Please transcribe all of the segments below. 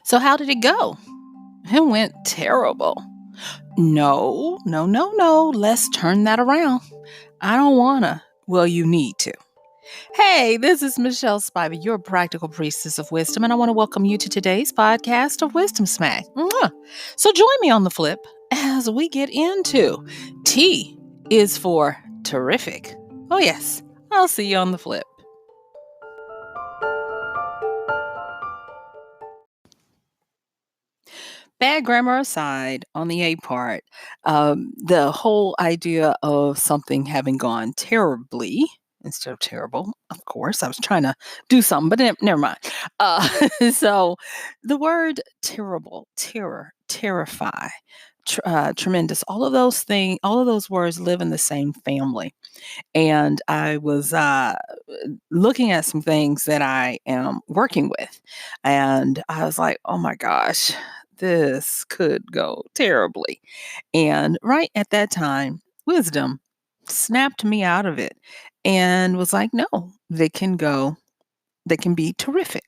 So, how did it go? It went terrible. No, no, no, no. Let's turn that around. I don't wanna. Well, you need to. Hey, this is MichelleSpiva, your practical priestess of wisdom, and I want to welcome you to today's podcast of Wisdom Smack. Mwah. So, join me on the flip as we get into T is for terrific. Oh, yes, I'll see you on the flip. Bad grammar aside, on the A part, the whole idea of something having gone terribly instead of terrible, of course, I was trying to do something, but never mind. Uh, so the word terrible, terror, terrify, tremendous, all of those things, all of those words live in the same family. And I was looking at some things that I am working with, and I was like, oh my gosh, this could go terribly. And right at that time, wisdom snapped me out of it and was like, no, they can be terrific.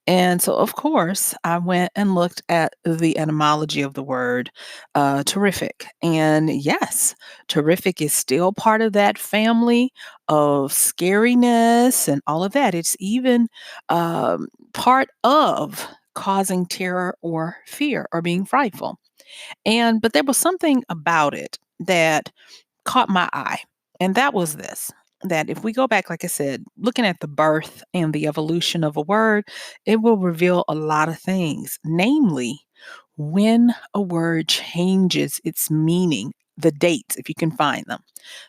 And so, of course, I went and looked at the etymology of the word terrific. And yes, terrific is still part of that family of scariness and all of that. It's even part of causing terror or fear or being frightful. But there was something about it that caught my eye, and that was this, that if we go back, like I said, looking at the birth and the evolution of a word, it will reveal a lot of things, namely when a word changes its meaning, the dates, if you can find them.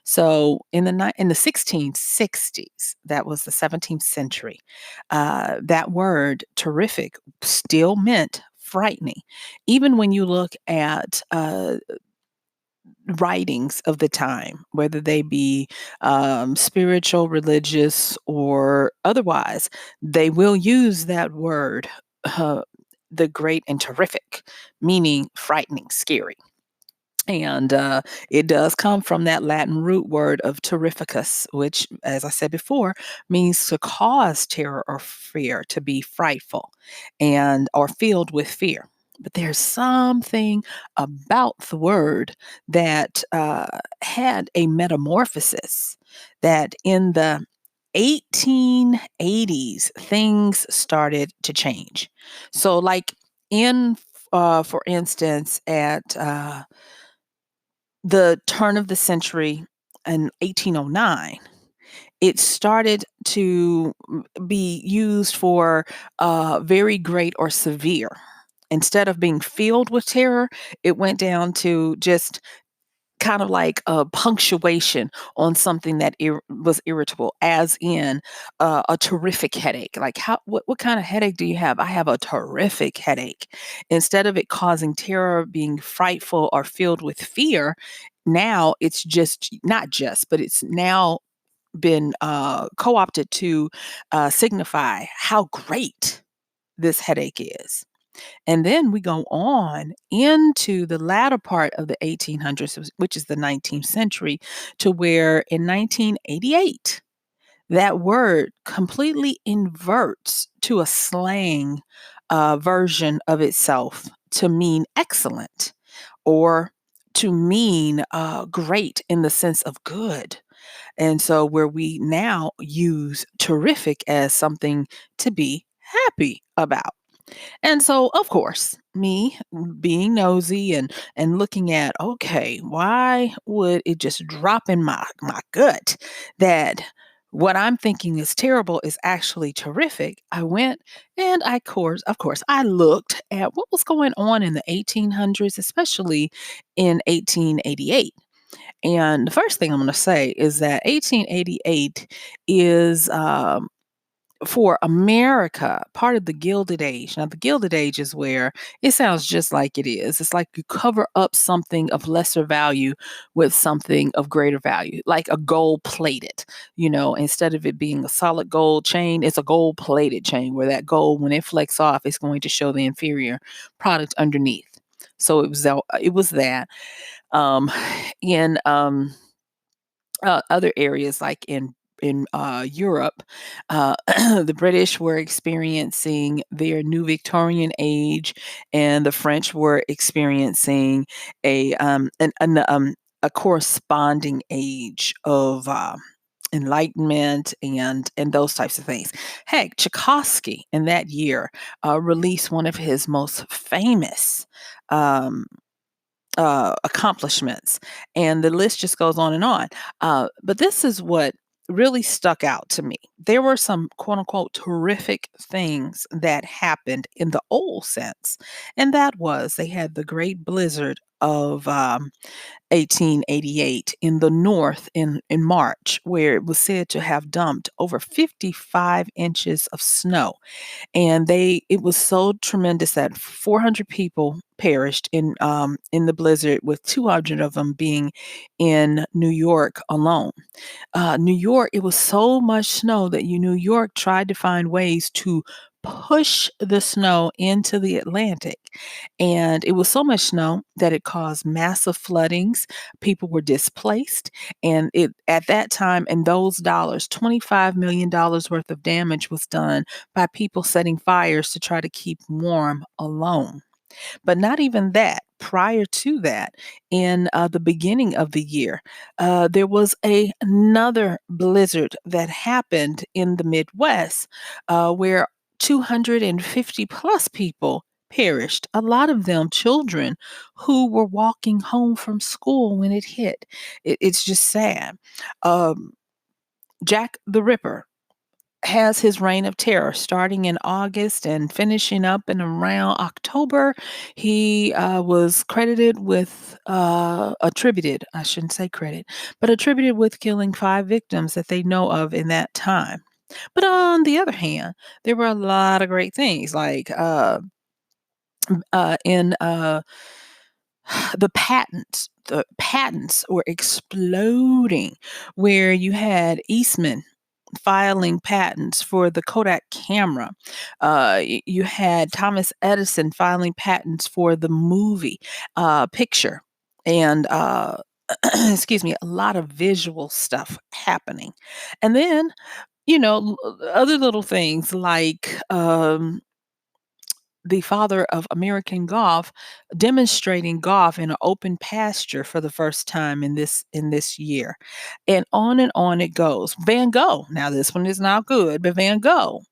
So in the 1660s, that was the 17th century, that word terrific still meant frightening. Even when you look at writings of the time, whether they be spiritual, religious, or otherwise, they will use that word, uh, the great and terrific, meaning frightening, scary. And it does come from that Latin root word of terrificus, which, as I said before, means to cause terror or fear, to be frightful and or filled with fear. But there's something about the word that had a metamorphosis that in the 1880s, things started to change. So, like for instance, at the turn of the century in 1809, it started to be used for very great or severe. Instead of being filled with terror, it went down to just kind of like a punctuation on something that was irritable, as in a terrific headache. Like, what kind of headache do you have? I have a terrific headache. Instead of it causing terror, being frightful or filled with fear, now it's just not just, but it's now been co-opted to signify how great this headache is. And then we go on into the latter part of the 1800s, which is the 19th century, to where in 1988, that word completely inverts to a slang version of itself to mean excellent or to mean great in the sense of good. And so, where we now use terrific as something to be happy about. And so, of course, me being nosy and looking at, okay, why would it just drop in my gut that what I'm thinking is terrible is actually terrific? I went and of course, I looked at what was going on in the 1800s, especially in 1888. And the first thing I'm going to say is that 1888 is for America, part of the Gilded Age. Now, the Gilded Age is where it sounds just like it is. It's like you cover up something of lesser value with something of greater value, like a gold plated. Instead of it being a solid gold chain, it's a gold plated chain where that gold, when it flecks off, it's going to show the inferior product underneath. So it was that. Um, in other areas, like in Europe, the British were experiencing their new Victorian age, and the French were experiencing a corresponding age of enlightenment and those types of things. Heck, Tchaikovsky in that year released one of his most famous um, accomplishments, and the list just goes on and on. But this is what really stuck out to me. There were some quote unquote terrific things that happened in the old sense, and that was they had the great blizzard of 1888 in the north in March, where it was said to have dumped over 55 inches of snow, and it was so tremendous that 400 people perished in the blizzard, with 200 of them being in New York alone. New York, it was so much snow that New York tried to find ways to push the snow into the Atlantic. And it was so much snow that it caused massive floodings. People were displaced. And it at that time, and those dollars, $25 million worth of damage was done by people setting fires to try to keep warm alone. But not even that. Prior to that, in the beginning of the year, there was another blizzard that happened in the Midwest where 250 plus people perished, a lot of them children who were walking home from school when it hit. It's just sad. Um, Jack the Ripper has his reign of terror starting in August and finishing up in around October. He was attributed, I shouldn't say credit, but attributed with killing 5 victims that they know of in that time. But on the other hand, there were a lot of great things like in the patents were exploding, where you had Eastman filing patents for the Kodak camera. You had Thomas Edison filing patents for the movie picture, and excuse me, a lot of visual stuff happening. And then, other little things like the father of American golf demonstrating golf in an open pasture for the first time in this year. And on it goes. Van Gogh. Now this one is not good, but Van Gogh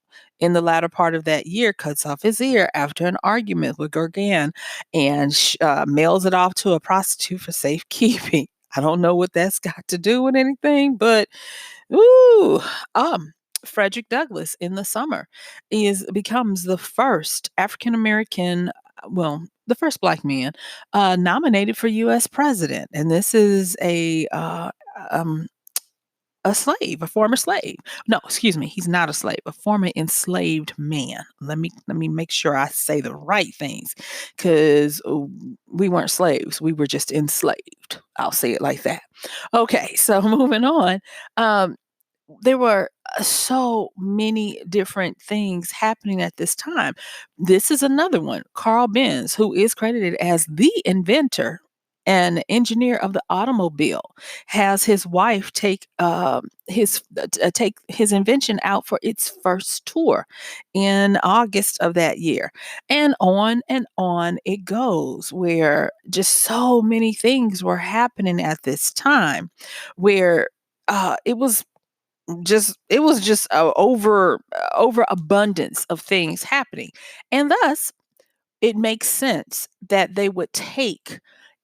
in the latter part of that year cuts off his ear after an argument with Gauguin and mails it off to a prostitute for safekeeping. I don't know what that's got to do with anything, but ooh, Frederick Douglass in the summer becomes the first African American, well, the first Black man nominated for U.S. president, and this is um, a slave, a former slave. No, excuse me, he's not a slave, a former enslaved man. Let me make sure I say the right things, because we weren't slaves, we were just enslaved. I'll say it like that. Okay, so moving on. Um, there were so many different things happening at this time. This is another one. Carl Benz, who is credited as the inventor and engineer of the automobile, has his wife take his invention out for its first tour in August of that year, and on it goes. Where just so many things were happening at this time, where it was just overabundance of things happening, and thus it makes sense that they would take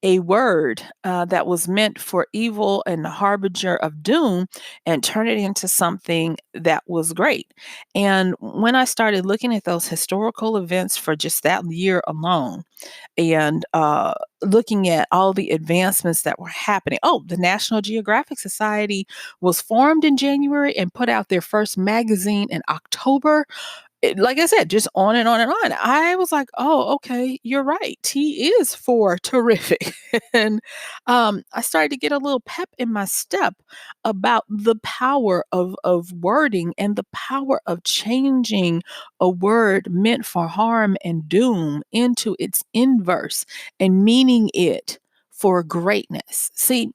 a word that was meant for evil and the harbinger of doom and turn it into something that was great. And when I started looking at those historical events for just that year alone, and looking at all the advancements that were happening. Oh, the National Geographic Society was formed in January and put out their first magazine in October. Like I said, just on and on and on. I was like, oh, okay, you're right. He is for terrific. And I started to get a little pep in my step about the power of wording and the power of changing a word meant for harm and doom into its inverse and meaning it for greatness. See,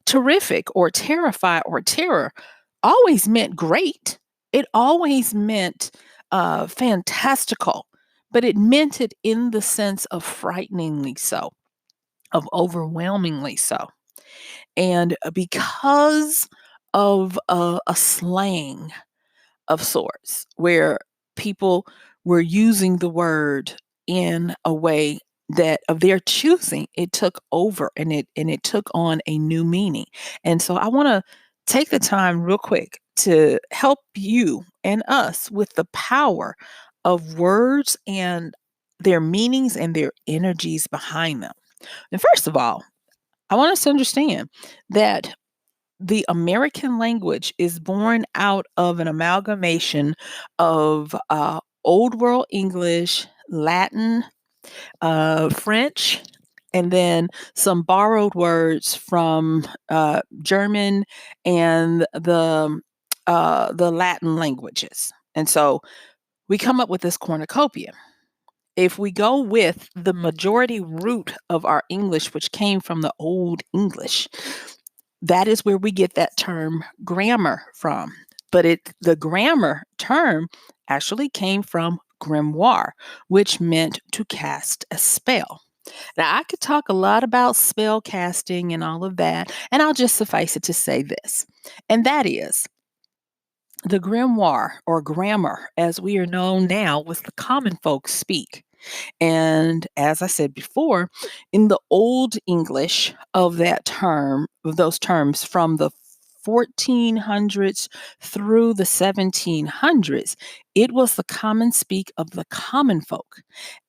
terrific or terrify or terror always meant great. It always meant fantastical, but it meant it in the sense of frighteningly so, of overwhelmingly so. And because of a slang of sorts where people were using the word in a way that of their choosing, it took over and it took on a new meaning. And so I want to take the time real quick to help you and us with the power of words and their meanings and their energies behind them. And first of all, I want us to understand that the American language is born out of an amalgamation of Old World English, Latin, French, and then some borrowed words from German and the Latin languages. And so we come up with this cornucopia. If we go with the majority root of our English, which came from the Old English, that is where we get that term grammar from. But the grammar term actually came from grimoire, which meant to cast a spell. Now, I could talk a lot about spell casting and all of that, and I'll just suffice it to say this, and that is the grimoire or grammar, as we are known now, was the common folks speak. And as I said before, in the Old English of that term, of those terms from the 1400s through the 1700s, it was the common speak of the common folk.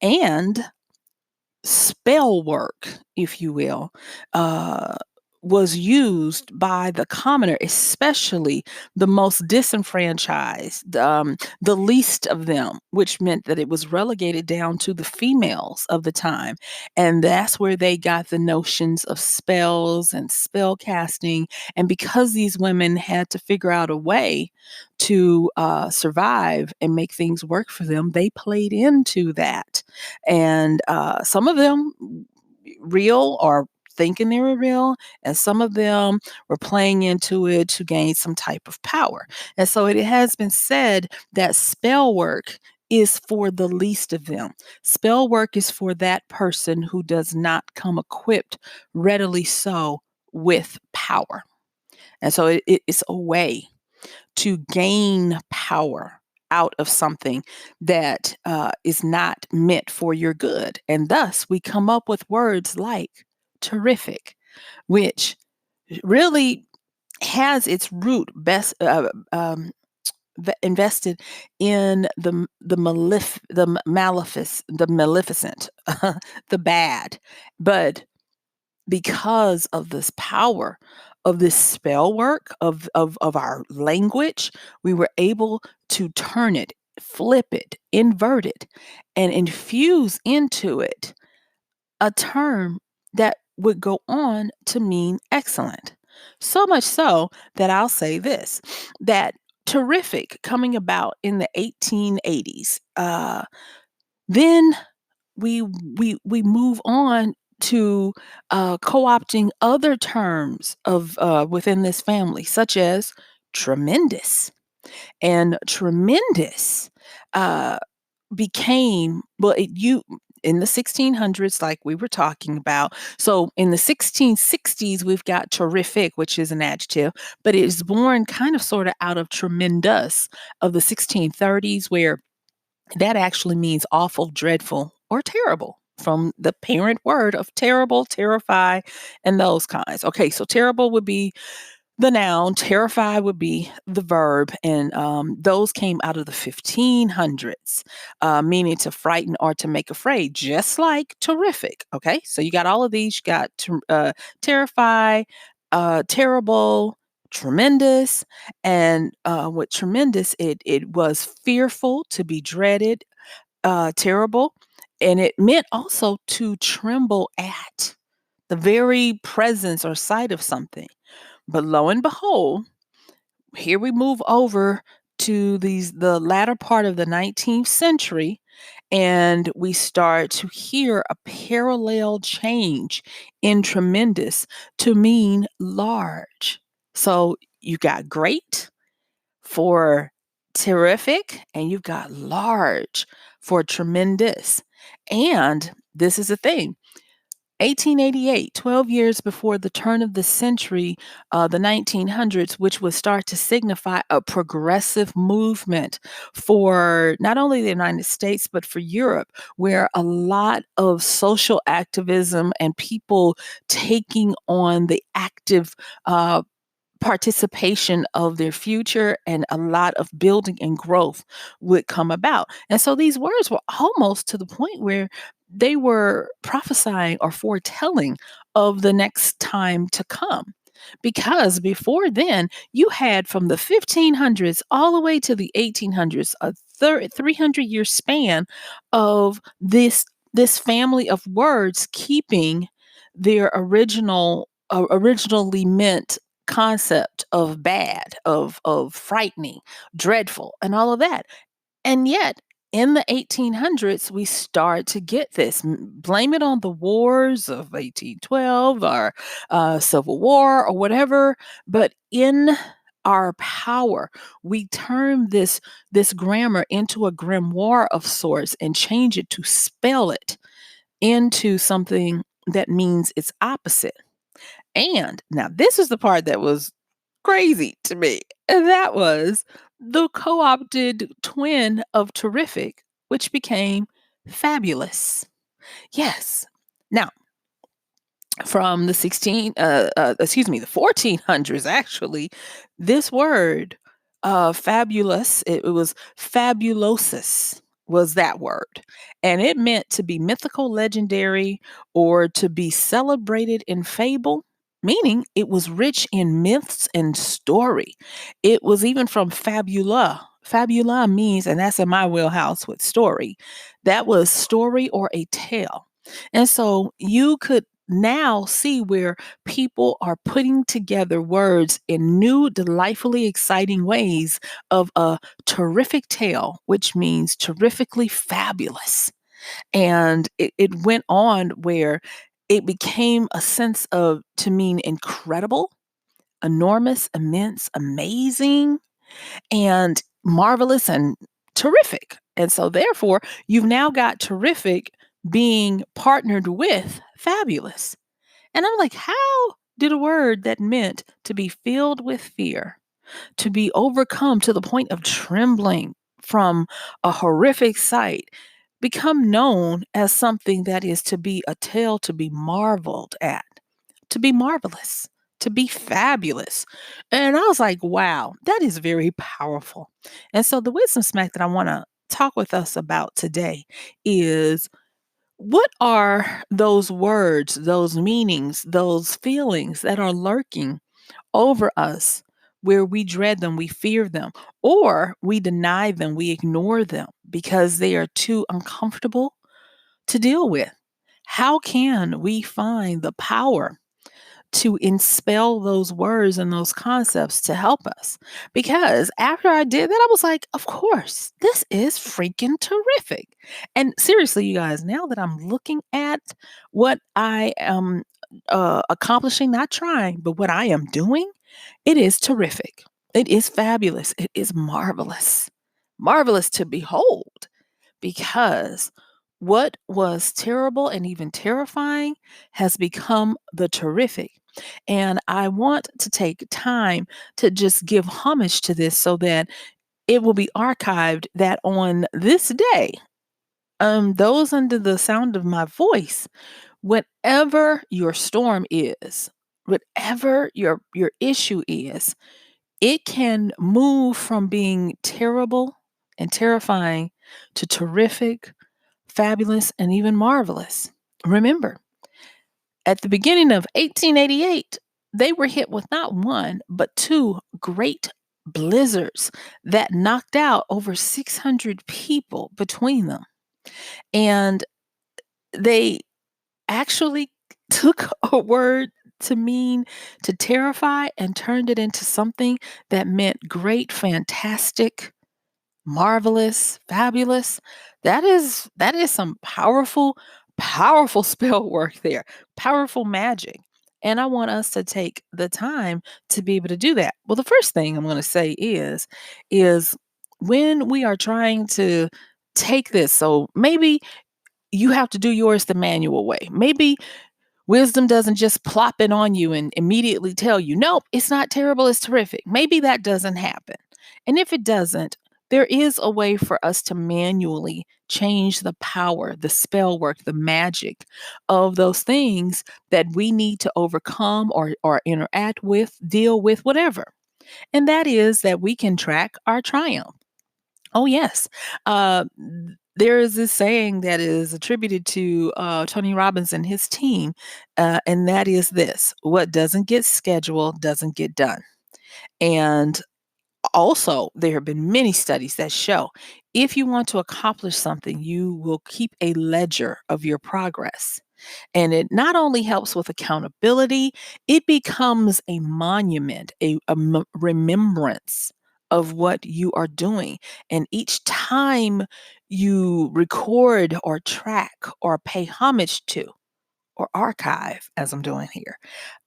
And spell work, if you will, uh, was used by the commoner, especially the most disenfranchised, the least of them, which meant that it was relegated down to the females of the time. And that's where they got the notions of spells and spell casting. And because these women had to figure out a way to survive and make things work for them, they played into that. And some of them real or thinking they were real, and some of them were playing into it to gain some type of power. And so it has been said that spell work is for the least of them. Spell work is for that person who does not come equipped readily so with power. And so it's a way to gain power out of something that is not meant for your good. And thus, we come up with words like terrific, which really has its root best invested in the maleficent, the bad. But because of this power of this spell work of our language, we were able to turn it, flip it, invert it, and infuse into it a term that would go on to mean excellent. So much so that I'll say this, that terrific coming about in the 1880s. Then we move on to co-opting other terms of within this family, such as tremendous. And tremendous uh, became well, it you in the 1600s, like we were talking about. So in the 1660s, we've got terrific, which is an adjective, but it is born kind of sort of out of tremendous of the 1630s, where that actually means awful, dreadful, or terrible from the parent word of terrible, terrify, and those kinds. Okay, so terrible would be the noun, terrify would be the verb, and those came out of the 1500s, meaning to frighten or to make afraid, just like terrific. Okay, so you got all of these. You got terrify, terrible, tremendous, and with tremendous, it was fearful, to be dreaded, terrible, and it meant also to tremble at the very presence or sight of something. But lo and behold, here we move over to the latter part of the 19th century, and we start to hear a parallel change in tremendous to mean large. So you got great for terrific, and you've got large for tremendous. And this is the thing. 1888, 12 years before the turn of the century, the 1900s, which would start to signify a progressive movement for not only the United States, but for Europe, where a lot of social activism and people taking on the active participation of their future and a lot of building and growth would come about. And so these words were almost to the point where they were prophesying or foretelling of the next time to come. Because before then, you had from the 1500s all the way to the 1800s, a 300-year span of this family of words keeping their originally meant concept of bad, of frightening, dreadful, and all of that. And yet, in the 1800s, we start to get this. Blame it on the wars of 1812 or Civil War or whatever. But in our power, we turn this grammar into a grimoire of sorts and change it to spell it into something that means its opposite. And now this is the part that was crazy to me, and that was the co-opted twin of terrific, which became fabulous. Yes. Now, from the the 1400s, actually, this word, fabulous, it was fabulosus, was that word. And it meant to be mythical, legendary, or to be celebrated in fable, meaning it was rich in myths and story. It was even from fabula. Fabula means, and that's in my wheelhouse with story, that was story or a tale. And so you could now see where people are putting together words in new, delightfully exciting ways of a terrific tale, which means terrifically fabulous. And it went on where it became a sense of to mean incredible, enormous, immense, amazing, and marvelous and terrific. And so, therefore, you've now got terrific being partnered with fabulous. And I'm like, how did a word that meant to be filled with fear, to be overcome to the point of trembling from a horrific sight, become known as something that is to be a tale to be marveled at, to be marvelous, to be fabulous? And I was like, wow, that is very powerful. And so the wisdom smack that I want to talk with us about today is, what are those words, those meanings, those feelings that are lurking over us where we dread them, we fear them, or we deny them, we ignore them because they are too uncomfortable to deal with? How can we find the power to expel those words and those concepts to help us? Because after I did that, I was like, of course, this is freaking terrific. And seriously, you guys, now that I'm looking at what I am accomplishing, not trying, but what I am doing, it is terrific. It is fabulous. It is marvelous. Marvelous to behold, because what was terrible and even terrifying has become the terrific. And I want to take time to just give homage to this so that it will be archived, that on this day, those under the sound of my voice, whatever your storm is, whatever your issue is, it can move from being terrible and terrifying to terrific, fabulous, and even marvelous. Remember, at the beginning of 1888, they were hit with not one, but two great blizzards that knocked out over 600 people between them. And they actually took a word to mean to terrify and turned it into something that meant great, fantastic, marvelous, fabulous. That is some powerful, powerful spell work there. Powerful magic. And I want us to take the time to be able to do that. Well, the first thing I'm going to say is when we are trying to take this, so maybe you have to do yours the manual way. Maybe wisdom doesn't just plop it on you and immediately tell you, nope, it's not terrible, it's terrific. Maybe that doesn't happen. And if it doesn't, there is a way for us to manually change the power, the spell work, the magic of those things that we need to overcome or interact with, deal with, whatever. And that is that we can track our triumph. Oh, yes. There is this saying that is attributed to Tony Robbins and his team, and that is this: what doesn't get scheduled doesn't get done. And also, there have been many studies that show if you want to accomplish something, you will keep a ledger of your progress. And it not only helps with accountability, it becomes a monument, a remembrance of what you are doing. And each time you record or track or pay homage to, or archive, as I'm doing here,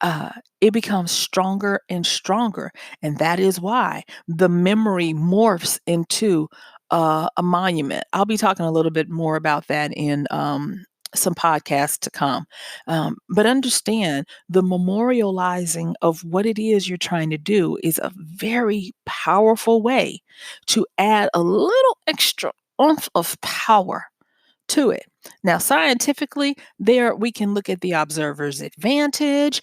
uh, it becomes stronger and stronger. And that is why the memory morphs into a monument. I'll be talking a little bit more about that in some podcasts to come. But understand the memorializing of what it is you're trying to do is a very powerful way to add a little extra oomph of power to it. Now, scientifically, there we can look at the observer's advantage.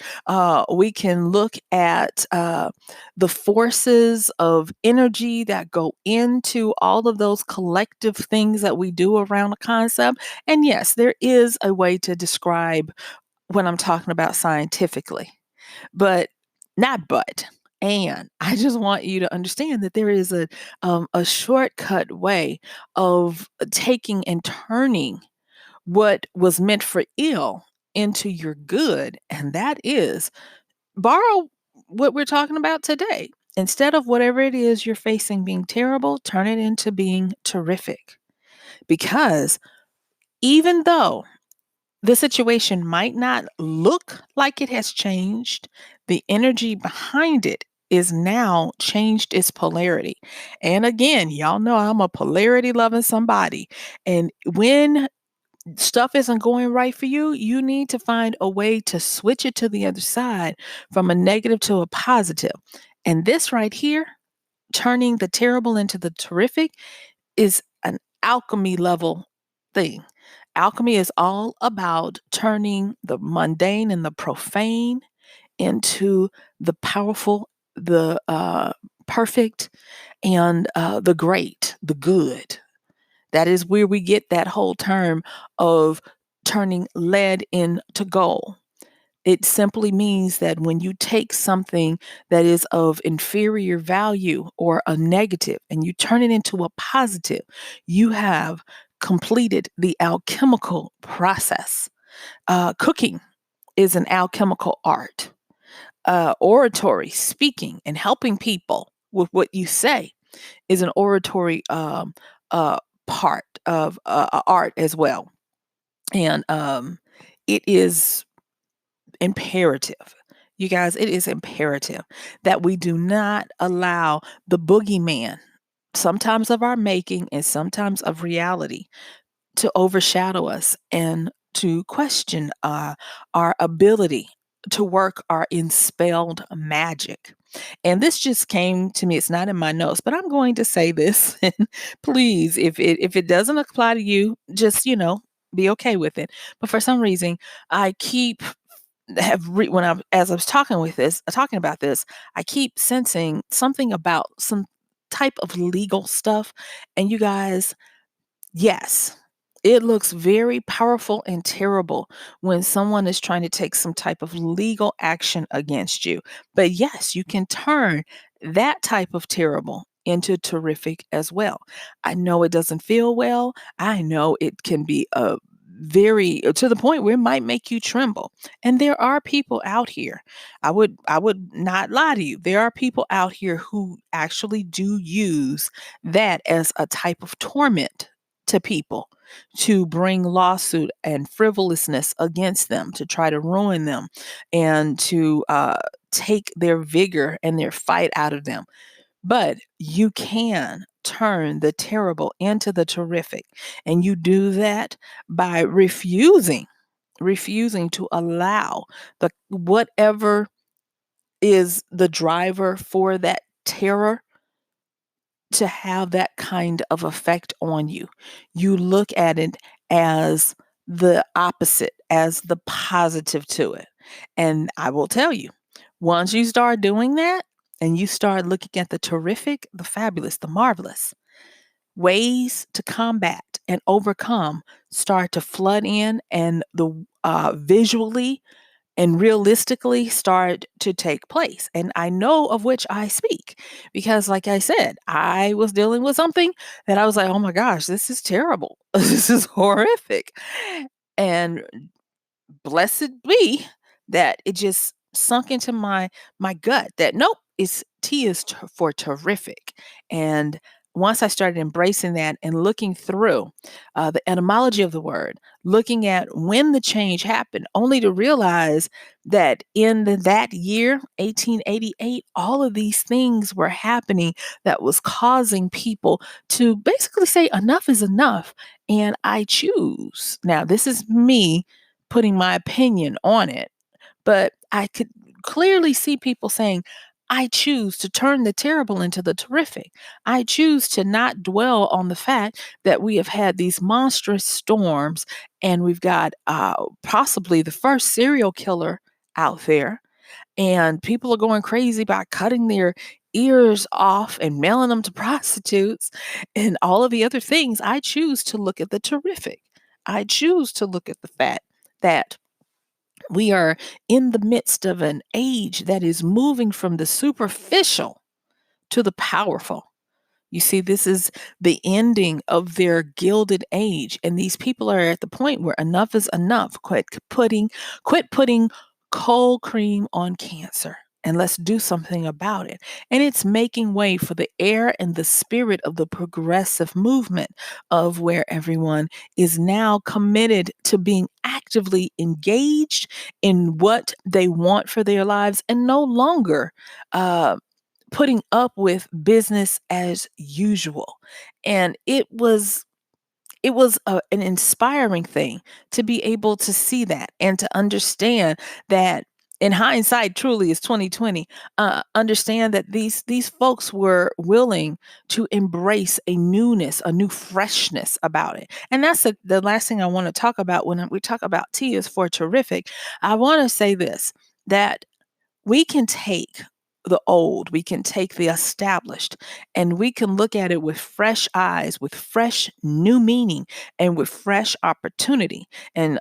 We can look at the forces of energy that go into all of those collective things that we do around a concept. And yes, there is a way to describe what I'm talking about scientifically, but not but. And I just want you to understand that there is a shortcut way of taking and turning what was meant for ill into your good, and that is borrow what we're talking about today. Instead of whatever it is you're facing being terrible, turn it into being terrific. Because even though the situation might not look like it has changed, the energy behind it is now changed its polarity. And again, y'all know I'm a polarity loving somebody. And when stuff isn't going right for you, you need to find a way to switch it to the other side from a negative to a positive. And this right here, turning the terrible into the terrific, is an alchemy level thing. Alchemy is all about turning the mundane and the profane into the powerful, the perfect, and the great, the good. That is where we get that whole term of turning lead into gold. It simply means that when you take something that is of inferior value or a negative and you turn it into a positive, you have completed the alchemical process. Cooking is an alchemical art. Oratory, speaking, and helping people with what you say is an oratory uh, part of art as well. And it is imperative. You guys, it is imperative that we do not allow the boogeyman, sometimes of our making and sometimes of reality, to overshadow us and to question our ability to work our inspelled magic. And this just came to me. It's not in my notes, but I'm going to say this. And please, if it doesn't apply to you, just be okay with it. But for some reason, I keep when I as I was talking about this, I keep sensing something about some type of legal stuff. And you guys, yes, it looks very powerful and terrible when someone is trying to take some type of legal action against you. But yes, you can turn that type of terrible into terrific as well. I know it doesn't feel well. I know it can be a very to the point where it might make you tremble. And there are people out here. I would not lie to you. There are people out here who actually do use that as a type of torment to people. to bring lawsuit and frivolousness against them, to try to ruin them and to take their vigor and their fight out of them. But you can turn the terrible into the terrific. And you do that by refusing to allow the whatever is the driver for that terror to have that kind of effect on you. You look at it as the opposite, as the positive to it. And I will tell you, once you start doing that and you start looking at the terrific, the fabulous, the marvelous, ways to combat and overcome start to flood in, and the visually and realistically start to take place. And I know of which I speak because, like I said, I was dealing with something that I was like, oh my gosh, this is terrible. This is horrific. And blessed be that it just sunk into my gut that nope, it's T is for terrific. And once I started embracing that and looking through the etymology of the word, looking at when the change happened, only to realize that in that year, 1888, all of these things were happening that was causing people to basically say enough is enough. And I choose. Now, this is me putting my opinion on it, but I could clearly see people saying, I choose to turn the terrible into the terrific. I choose to not dwell on the fact that we have had these monstrous storms and we've got possibly the first serial killer out there, and people are going crazy by cutting their ears off and mailing them to prostitutes and all of the other things. I choose to look at the terrific. I choose to look at the fact that we are in the midst of an age that is moving from the superficial to the powerful. You see, this is the ending of their gilded age, and these people are at the point where enough is enough. Quit putting cold cream on cancer, and let's do something about it. And it's making way for the air and the spirit of the progressive movement of where everyone is now committed to being actively engaged in what they want for their lives and no longer uh, putting up with business as usual. And it was an inspiring thing to be able to see that and to understand that in hindsight truly is 2020. Understand that these folks were willing to embrace a newness, a new freshness about it. And that's the last thing I want to talk about when we talk about T is for terrific. I want to say this, that we can take the old, we can take the established, and we can look at it with fresh eyes, with fresh new meaning, and with fresh opportunity. And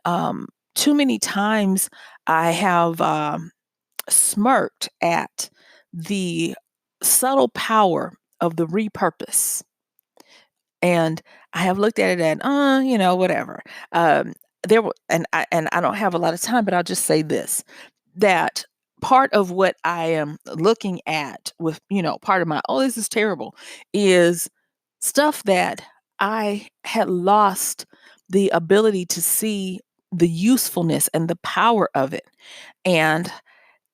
too many times I have smirked at the subtle power of the repurpose. And I have looked at it and, whatever. Um, and I don't have a lot of time, but I'll just say this, that part of what I am looking at with, part of my, oh, this is terrible, is stuff that I had lost the ability to see the usefulness and the power of it. And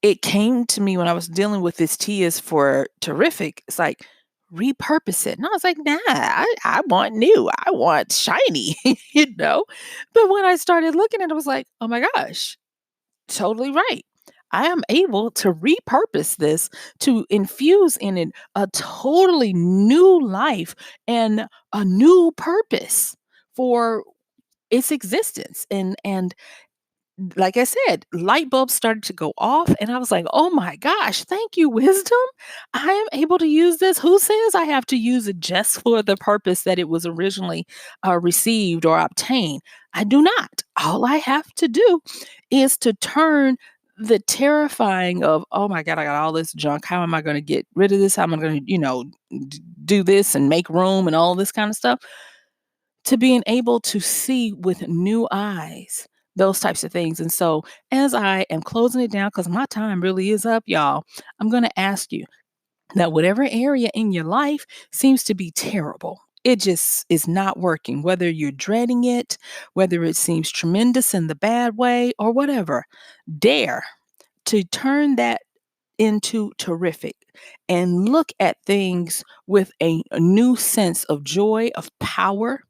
it came to me when I was dealing with this T is for terrific. It's like, repurpose it. And I was like, nah, I want new. I want shiny, you know? But when I started looking at it, I was like, oh my gosh, totally right. I am able to repurpose this to infuse in it a totally new life and a new purpose for its existence. And like I said, light bulbs started to go off, and I was like, oh my gosh, thank you, wisdom. I am able to use this. Who says I have to use it just for the purpose that it was originally received or obtained? I do not. All I have to do is to turn the terrifying of, oh my God, I got all this junk. How am I going to get rid of this? How am I going to, do this and make room and all this kind of stuff? To being able to see with new eyes, those types of things. And so, as I am closing it down, because my time really is up, y'all, I'm going to ask you that whatever area in your life seems to be terrible, it just is not working, whether you're dreading it, whether it seems tremendous in the bad way, or whatever. Dare to turn that into terrific and look at things with a new sense of joy, of power.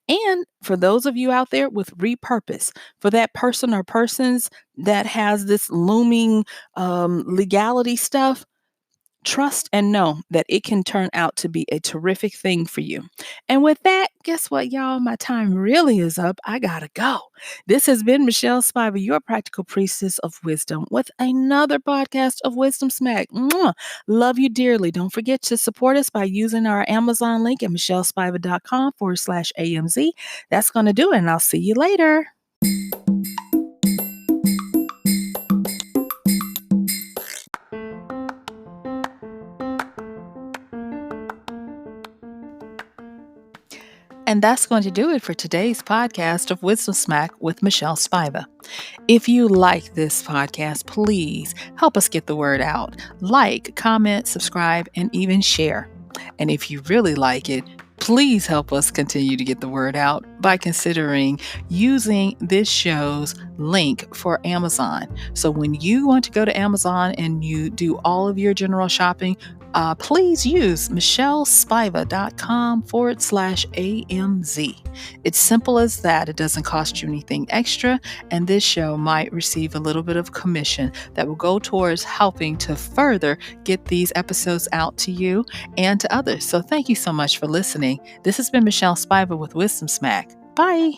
And for those of you out there with repurpose, for that person or persons that has this looming legality stuff, trust and know that it can turn out to be a terrific thing for you. And with that, guess what, y'all? My time really is up. I gotta go. This has been Michelle Spiva, your practical priestess of wisdom, with another podcast of Wisdom Smack. Mwah! Love you dearly. Don't forget to support us by using our Amazon link at michellespiva.com/AMZ. That's going to do it, and I'll see you later. And that's going to do it for today's podcast of Wisdom Smack with Michelle Spiva. If you like this podcast, please help us get the word out. Like, comment, subscribe, and even share. And if you really like it, please help us continue to get the word out by considering using this show's link for Amazon. So when you want to go to Amazon and you do all of your general shopping, please use MichelleSpiva.com/AMZ. It's simple as that. It doesn't cost you anything extra, and this show might receive a little bit of commission that will go towards helping to further get these episodes out to you and to others. So thank you so much for listening. This has been Michelle Spiva with Wisdom Smack. Bye.